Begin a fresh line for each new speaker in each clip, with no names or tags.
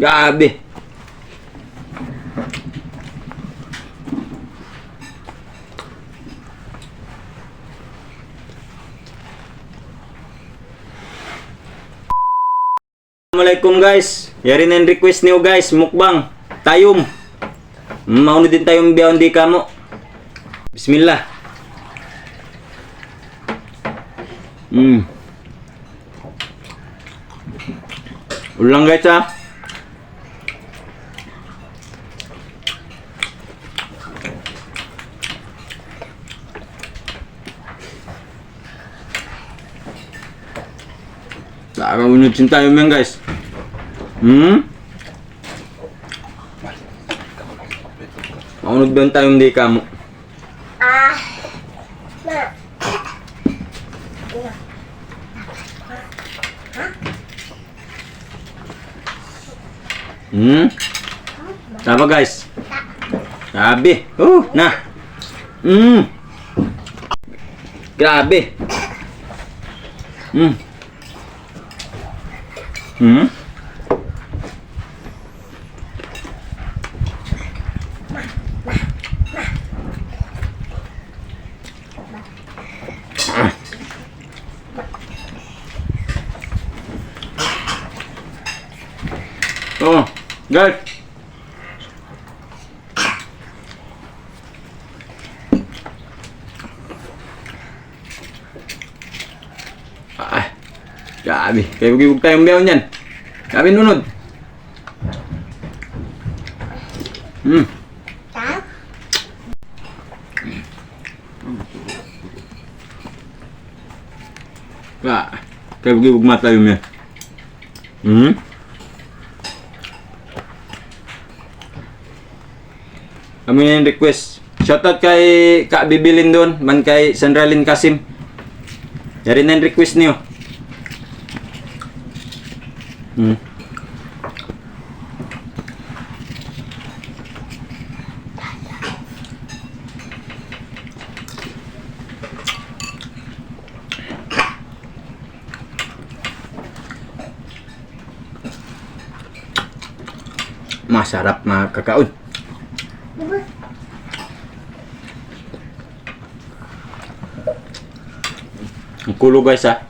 Grabe. Assalamualaikum guys. Yari na request niyo guys, mukbang tayom. Mauna din tayong biyaw di kamo. Bismillah. Ulang guys ha. Unod sin tayo men guys. Maunod ba tayo di kamo? Apa guys? Grabe. Nah. Grabe. Oh, guys. Grabe. Kaya huwag tayong meron yan. Grabe nunod. Kaya huwag mata yung yan. Kami na yung request. Shoutout kay Kak Bibilin doon. Man kay Sandralin Kasim. Yari na yung request niyo. Masarap mga kakaon. Ang kulo guys ha.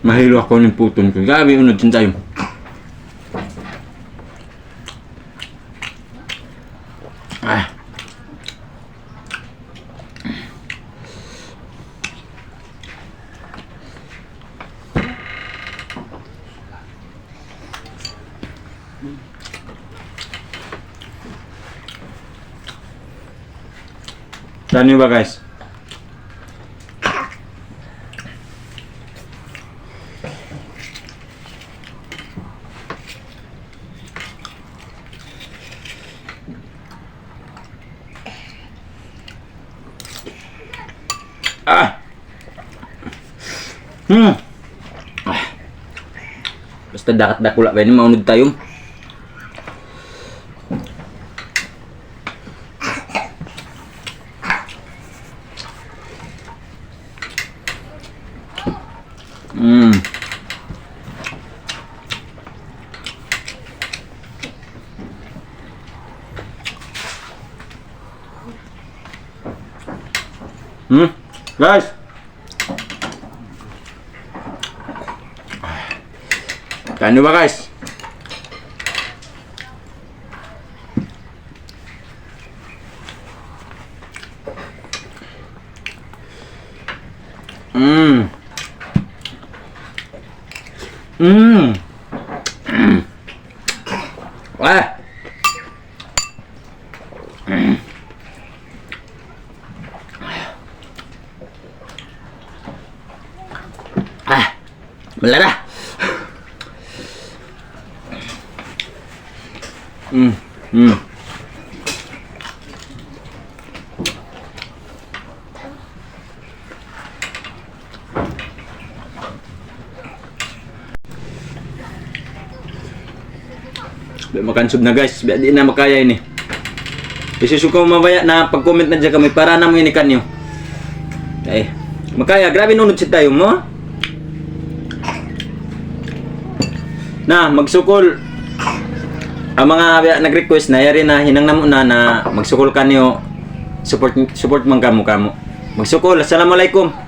Mahilo ako ng puton ko. Grabe, unod din tayo. Saan nyo ba guys? Basta dakat-dakula ba yun, maunod tayo. Guys, kain nyo ba guys? Mm. Mm. Ah. Mm. Ah. Melara. Mm. Mm. Makansub na guys, di na makaya ini. Isusuko mamaya na pag-comment na dyan kami para na mo inikan nyo. Eh, makaya, grabe nunod si tayo mo. Na, magsukol. Ang mga nag-request na, yari na, hinang na muna na magsukol ka nyo. Support man kamo. Magsukol, assalamualaikum.